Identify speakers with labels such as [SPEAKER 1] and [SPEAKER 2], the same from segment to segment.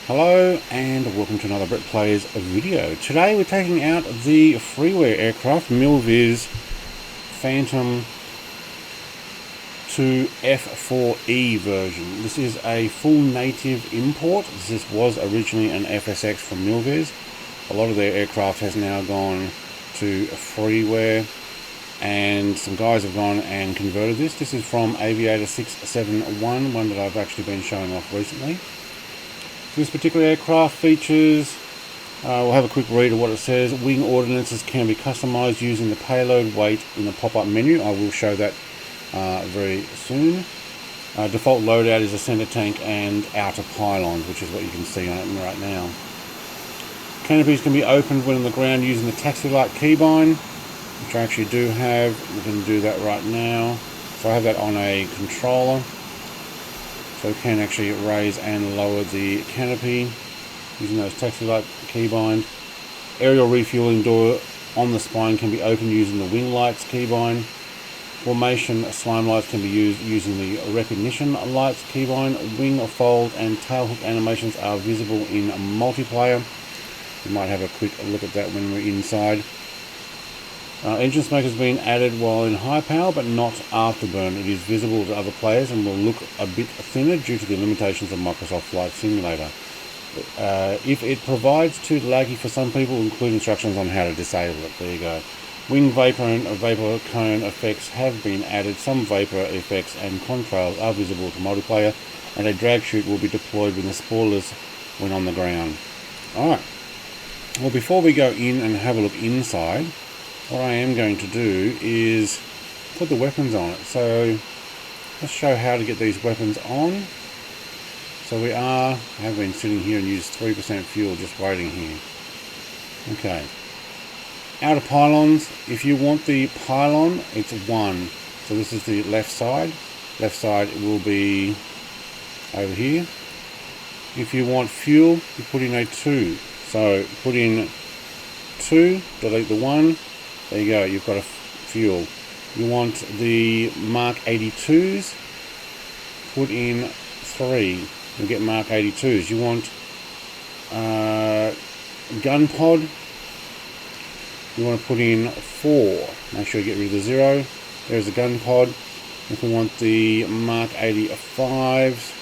[SPEAKER 1] Hello and welcome to another Brett Plays video. Today we're taking out the Freeware aircraft Milviz Phantom II F-4E version. This is a full native import. This was originally an FSX from Milviz. A lot of their aircraft has now gone to Freeware, and some guys have gone and converted this. This is from Aviator 671, one that I've actually been showing off recently. This particular aircraft features, we'll have a quick read of what it says. Wing ordinances can be customized using the payload weight in the pop-up menu. I will show that very soon. Default loadout is a center tank and outer pylons, which is what you can see on it right now. Canopies can be opened when on the ground using the taxi light keybind, which I actually do have. We can do that right now. So I have that on a controller. So we can actually raise and lower the canopy using those taxi light keybind. Aerial refueling door on the spine can be opened using the wing lights keybind. Formation slime lights can be used using the recognition lights keybind. Wing fold and tailhook animations are visible in multiplayer. You might have a quick look at that when we're inside. Engine smoke has been added while in high power, but not afterburn. It is visible to other players and will look a bit thinner due to the limitations of Microsoft Flight Simulator. If it provides too laggy for some people, include instructions on how to disable it. There you go. Wing vapor and vapor cone effects have been added. Some vapor effects and contrails are visible to multiplayer, and a drag chute will be deployed with the spoilers when on the ground. Alright, well, before we go in and have a look inside, what I am going to do is put the weapons on it. So let's show how to get these weapons on. So I have been sitting here and used 3% fuel just waiting here. Okay. Outer pylons, if you want the pylon, it's 1. So this is the left side. Left side will be over here. If you want fuel, you put in a 2. So put in 2, delete the 1. There you go, you've got a fuel. You want the Mark 82s, put in 3. You'll get Mark 82s. You want gun pod, you want to put in 4. Make sure you get rid of the 0. There's the gun pod. If we want the Mark 85s,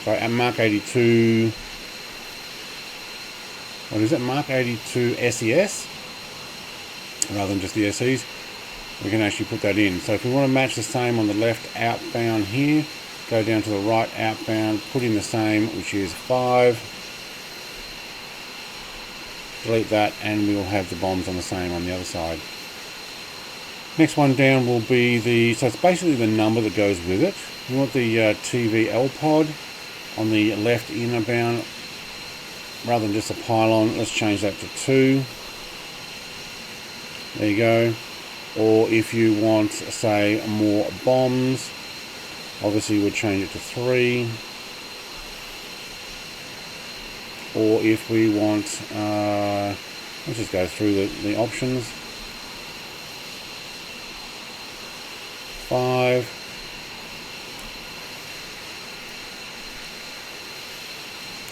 [SPEAKER 1] sorry, and Mark 82, what is it? Mark 82 SES, rather than just the SEs, we can actually put that in. So if we want to match the same on the left outbound here, go down to the right outbound, put in the same, which is 5, delete that, and we will have the bombs on the same on the other side. Next one down will be so it's basically the number that goes with it. You want the TVL pod on the left inner bound, rather than just a pylon, let's change that to 2. There you go. Or if you want, say, more bombs, obviously we'll change it to 3. Or if we want, let's just go through the options. 5.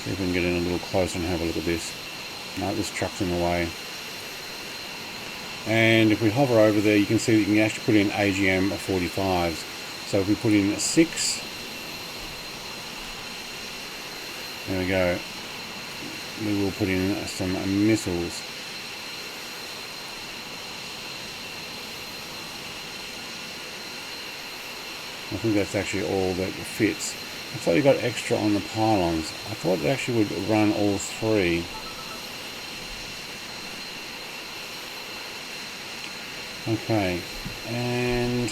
[SPEAKER 1] See if we can get in a little closer and have a look at this. No, this truck's in the way. And if we hover over there, you can see that you can actually put in AGM 45s. So if we put in 6, there we go, we will put in some missiles. I think that's actually all that fits. I thought you got extra on the pylons. I thought it actually would run all 3. Okay, and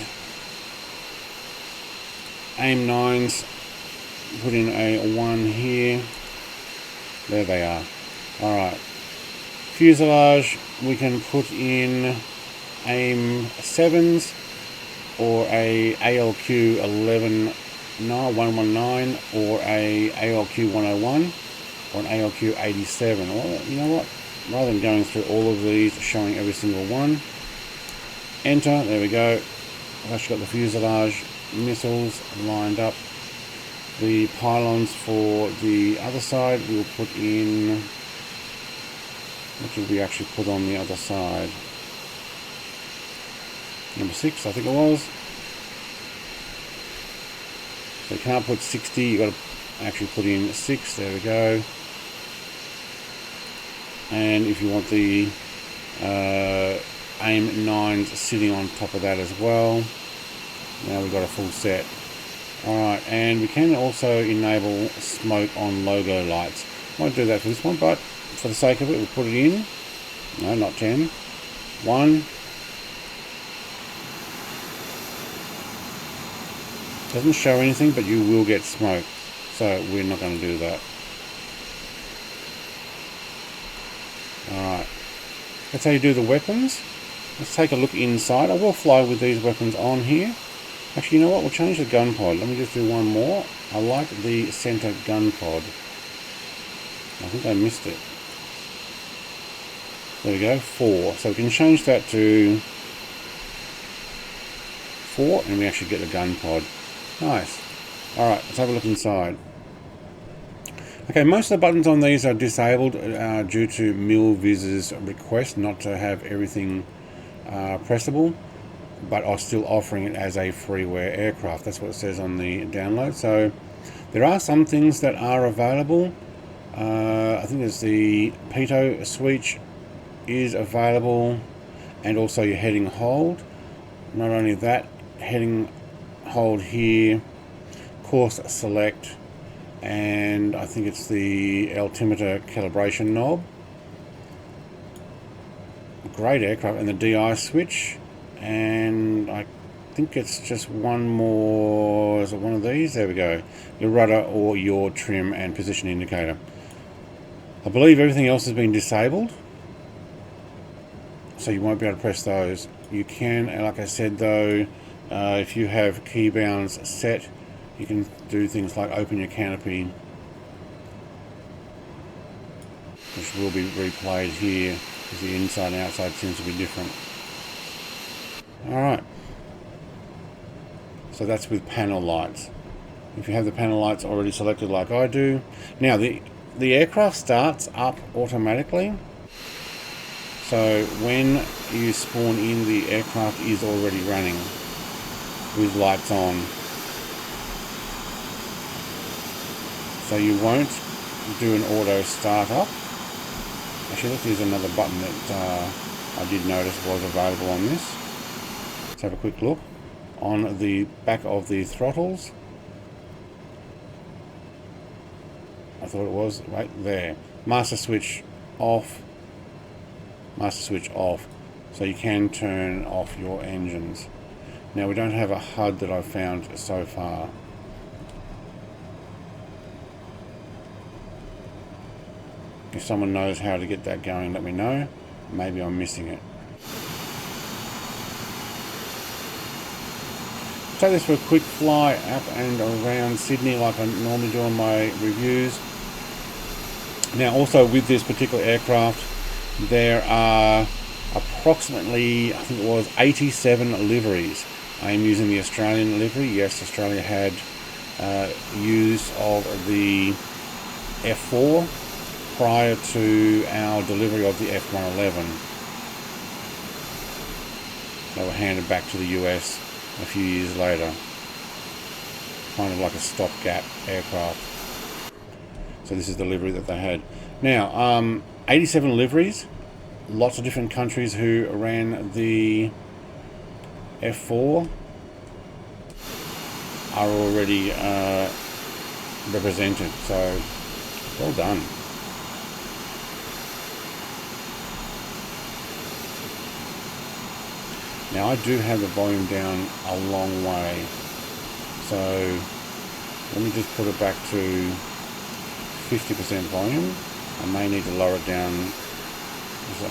[SPEAKER 1] aim 9s, put in a 1 here. There they are. Alright, fuselage, we can put in aim 7s or a ALQ 119 or a ALQ 101 or an ALQ 87. Well, you know what, rather than going through all of these, showing every single one, enter. There we go. I've actually got the fuselage missiles lined up. The pylons for the other side we'll put in. What did we actually put on the other side? Number 6, I think it was. So you can't put 60, you've got to actually put in 6, there we go. And if you want the AIM 9s sitting on top of that as well, now we've got a full set. Alright, and we can also enable smoke on logo lights. Won't do that for this one, but for the sake of it, we'll put it in. No, not 10. 1. Doesn't show anything, but you will get smoke, so we're not going to do that. Alright, that's how you do the weapons. Let's take a look inside. I will fly with these weapons on here. Actually, you know what? We'll change the gun pod. Let me just do one more. I like the center gun pod. I think I missed it. There we go, 4. So we can change that to 4, and we actually get the gun pod. Nice. Alright, let's have a look inside. Okay, most of the buttons on these are disabled due to Milviz's request not to have everything pressable, but are still offering it as a freeware aircraft. That's what it says on the download. So there are some things that are available. I think there's the pitot switch is available, and also your heading hold. Not only that, heading hold here, course select, and I think it's the altimeter calibration knob. Great aircraft. And the DI switch, and I think it's just one more. Is it one of these? There we go. Your rudder or your trim and position indicator. I believe everything else has been disabled, so you won't be able to press those. You can, like I said though, if you have keybounds set, you can do things like open your canopy, which will be replayed here, because the inside and outside seems to be different. Alright, so that's with panel lights. If you have the panel lights already selected like I do. Now the aircraft starts up automatically, so when you spawn in, the aircraft is already running with lights on. So you won't do an auto startup. Actually, look, there's another button that I did notice was available on this. Let's have a quick look. On the back of the throttles, I thought it was right there. Master switch off. Master switch off. So you can turn off your engines. Now we don't have a HUD that I've found so far. If someone knows how to get that going, let me know. Maybe I'm missing it. Take this for a quick fly up and around Sydney like I normally do on my reviews. Now also with this particular aircraft, there are approximately, I think it was 87 liveries. I am using the Australian livery. Yes, Australia had use of the F4 prior to our delivery of the F111. They were handed back to the US a few years later. Kind of like a stopgap aircraft. So this is the livery that they had. Now, 87 liveries. Lots of different countries who ran the F4 are already represented. So, well done. Now I do have the volume down a long way, so let me just put it back to 50% volume. I may need to lower it down,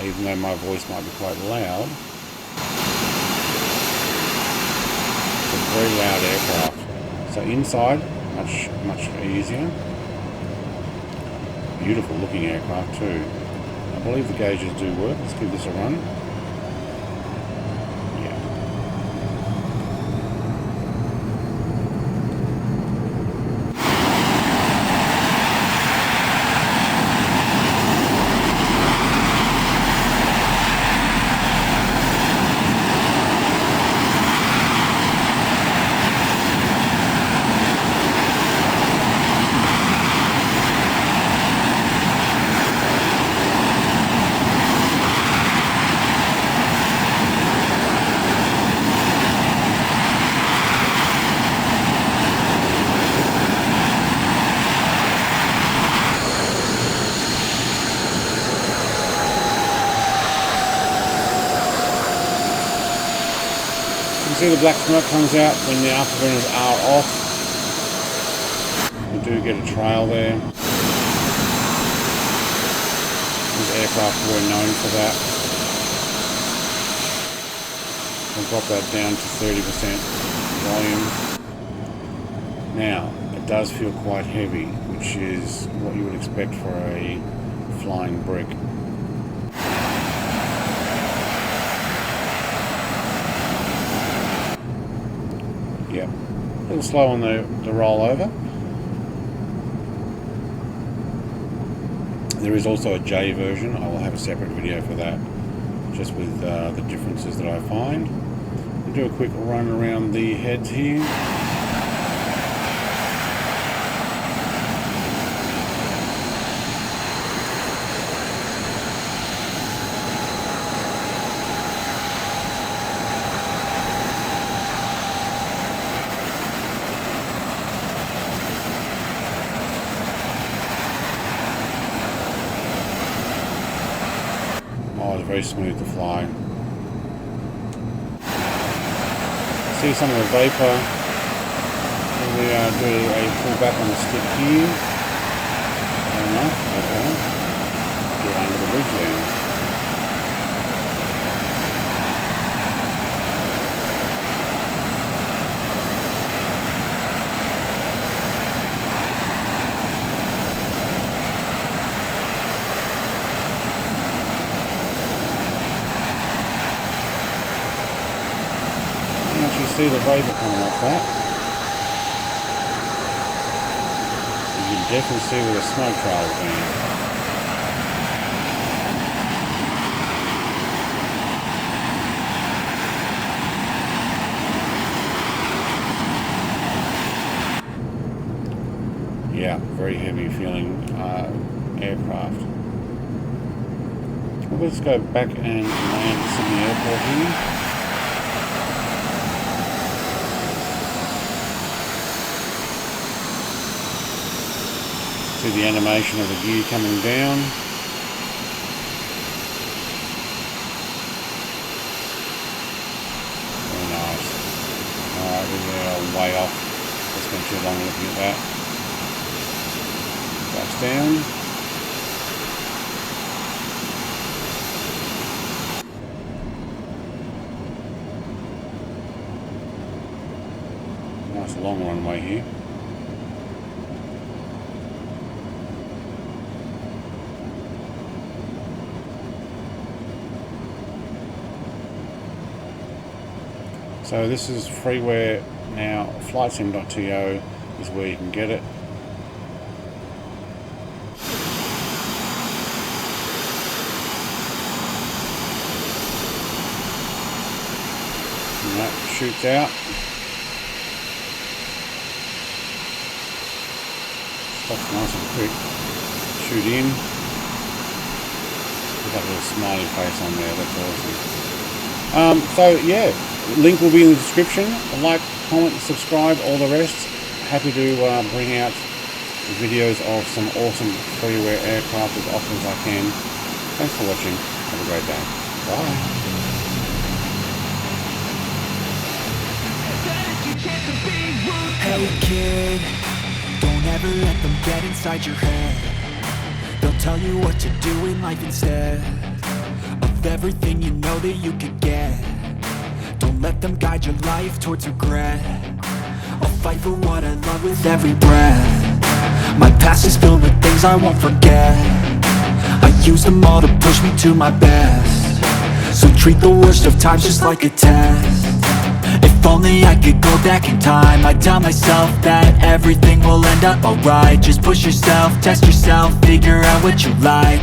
[SPEAKER 1] even though my voice might be quite loud. It's a very loud aircraft. So inside, much easier. Beautiful looking aircraft too. I believe the gauges do work. Let's give this a run. see the black smoke comes out when the afterburners are off. We do get a trail there. These aircraft were known for that. I'll drop that down to 30% volume. Now, it does feel quite heavy, which is what you would expect for a flying brick. Yep, a little slow on the rollover. There is also a J version. I will have a separate video for that, just with the differences that I find. We'll do a quick run around the heads here. Oh, it's very smooth to fly. See some of the vapor. And we do a pull back on the stick here. Fair enough. Okay. Get under the bridge there. You see the vapor coming off that. You can definitely see where the smoke trail is going. Yeah, very heavy feeling aircraft. Well, let's go back and land at Sydney Airport here. See the animation of the gear coming down. Very nice. Alright, we're way off. Let's spend too long looking at that. Drops down. Nice long runway here. So this is Freeware now. Flightsim.to is where you can get it. And that shoots out. Stops nice and quick. Shoot in. Put that little smiley face on there. That's awesome. So yeah. Link will be in the description. Like, comment, subscribe, all the rest. Happy to bring out videos of some awesome Freeware aircraft as often as I can. Thanks for watching. Have a great day. Bye.
[SPEAKER 2] Hey kid, don't ever let them get inside your head. They'll tell you what to do in life instead of everything you know that you could get. Don't let them guide your life towards regret. I'll fight for what I love with every breath. My past is filled with things I won't forget. I use them all to push me to my best. So treat the worst of times just like a test. If only I could go back in time, I'd tell myself that everything will end up alright. Just push yourself, test yourself, figure out what you like.